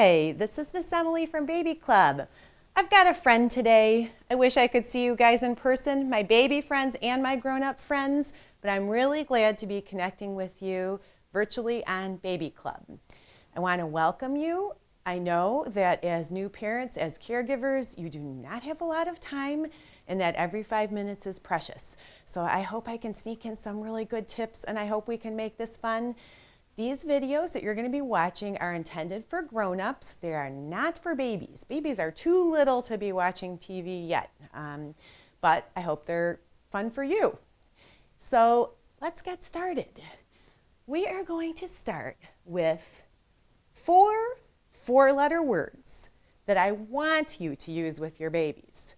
Hi, this is Miss Emily from Baby Club. I've got a friend today. I wish I could see you guys in person, my baby friends and my grown-up friends, but I'm really glad to be connecting with you virtually on Baby Club. I want to welcome you. I know that as new parents, as caregivers, you do not have a lot of time and that every 5 minutes is precious. So I hope I can sneak in some really good tips and I hope we can make this fun. These videos that you're going to be watching are intended for grown-ups. They are not for babies. Babies are too little to be watching TV yet, but I hope they're fun for you. So let's get started. We are going to start with four-letter words that I want you to use with your babies.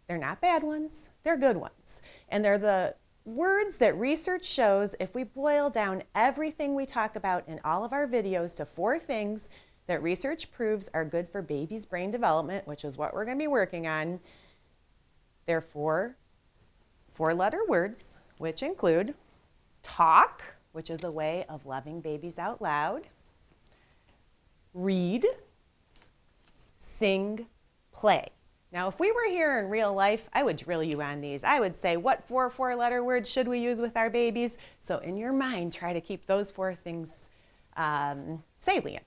They're not bad ones, they're good ones. And they're the words that research shows if we boil down everything we talk about in all of our videos to 4 things that research proves are good for babies' brain development, which is what we're going to be working on. They're four-letter words, which include talk, which is a way of loving babies out loud, read, sing, play. Now, if we were here in real life, I would drill you on these. I would say, what 4 words should we use with our babies? So in your mind, try to keep those 4 things salient.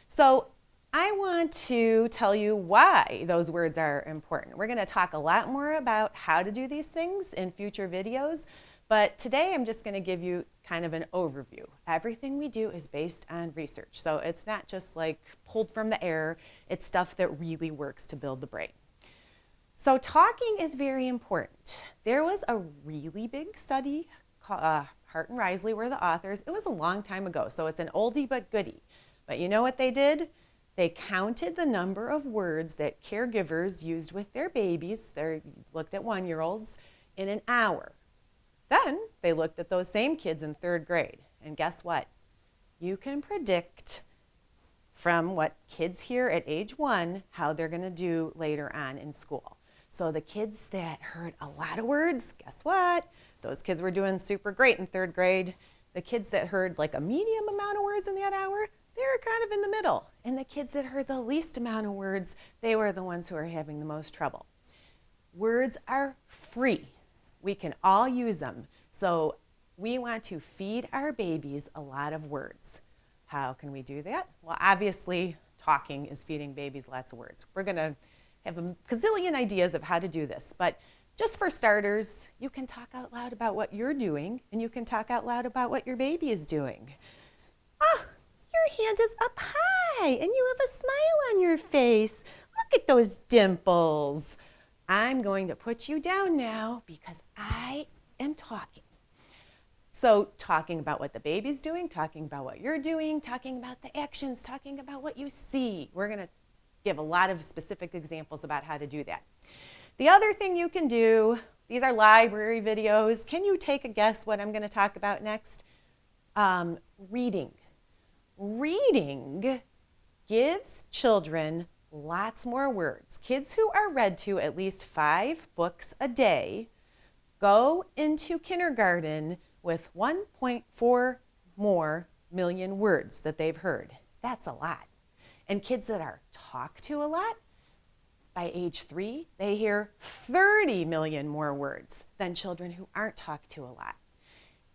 So I want to tell you why those words are important. We're going to talk a lot more about how to do these things in future videos, but today I'm just going to give you kind of an overview. Everything we do is based on research, so it's not just like pulled from the air. It's stuff that really works to build the brain. So talking is very important. There was a really big study, Hart and Risley were the authors. It was a long time ago, so it's an oldie but goodie. But you know what they did? They counted the number of words that caregivers used with their babies. They looked at 1-year-olds in an hour. Then they looked at those same kids in 3rd grade. And guess what? You can predict from what kids hear at age 1 how they're going to do later on in school. So the kids that heard a lot of words, guess what? Those kids were doing super great in 3rd grade. The kids that heard like a medium amount of words in that hour, they were kind of in the middle. And the kids that heard the least amount of words, they were the ones who are having the most trouble. Words are free. We can all use them. So we want to feed our babies a lot of words. How can we do that? Well, obviously, talking is feeding babies lots of words. We're going to have a gazillion ideas of how to do this, but just for starters, you can talk out loud about what you're doing, and you can talk out loud about what your baby is doing. Oh, your hand is up high, and you have a smile on your face. Look at those dimples. I'm going to put you down now because I am talking. So talking about what the baby's doing, talking about what you're doing, talking about the actions, talking about what you see. We're going to give a lot of specific examples about how to do that. The other thing you can do, these are library videos. Can you take a guess what I'm going to talk about next? Reading. Reading gives children lots more words. Kids who are read to at least 5 books a day go into kindergarten with 1.4 more million words that they've heard. That's a lot. And kids that are talked to a lot, by age 3, they hear 30 million more words than children who aren't talked to a lot.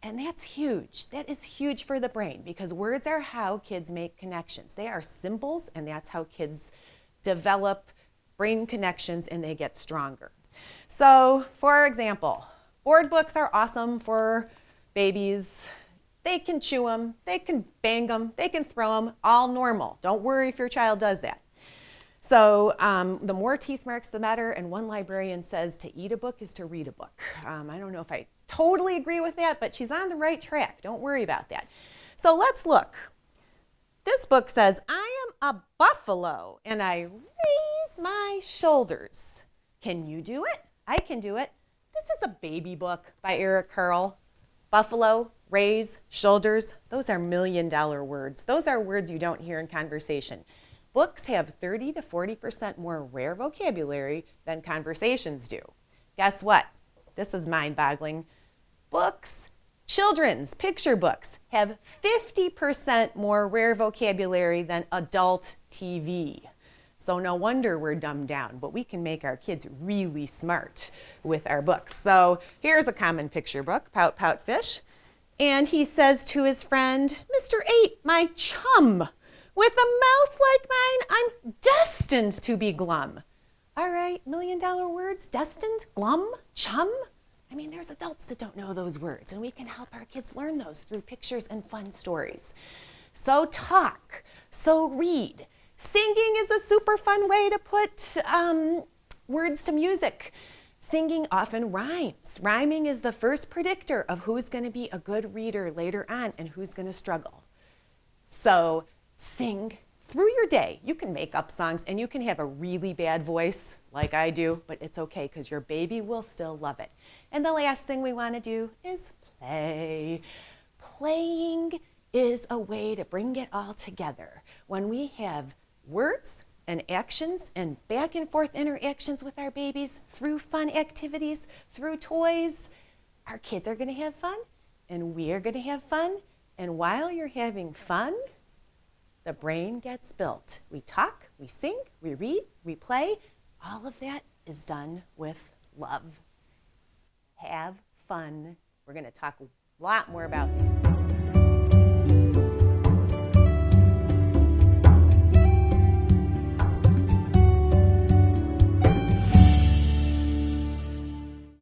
And that's huge. That is huge for the brain because words are how kids make connections. They are symbols, and that's how kids develop brain connections and they get stronger. So, for example, board books are awesome for babies. They can chew them, they can bang them, they can throw them, all normal. Don't worry if your child does that. So the more teeth marks, the better. And one librarian says to eat a book is to read a book. I don't know if I totally agree with that, but she's on the right track. Don't worry about that. So let's look. This book says, I am a buffalo and I raise my shoulders. Can you do it? I can do it. This is a baby book by Eric Carle. Buffalo, raise, shoulders, those are $1 million words. Those are words you don't hear in conversation. Books have 30 to 40% more rare vocabulary than conversations do. Guess what? This is mind-boggling. Books Children's picture books have 50% more rare vocabulary than adult TV. So no wonder we're dumbed down, but we can make our kids really smart with our books. So here's a common picture book, Pout Pout Fish. And he says to his friend, "Mr. 8, my chum, with a mouth like mine, I'm destined to be glum." All right, million-dollar words, destined, glum, chum. I mean, there's adults that don't know those words, and we can help our kids learn those through pictures and fun stories. So talk, so read. Singing is a super fun way to put words to music. Singing often rhymes. Rhyming is the first predictor of who's going to be a good reader later on and who's going to struggle. So sing through your day. You can make up songs and you can have a really bad voice like I do, but it's okay because your baby will still love it. And the last thing we want to do is play. Playing is a way to bring it all together. When we have words and actions and back and forth interactions with our babies through fun activities, through toys, our kids are going to have fun and we are going to have fun. And while you're having fun, the brain gets built. We talk, we sing, we read, we play. All of that is done with love. Have fun. We're going to talk a lot more about these things.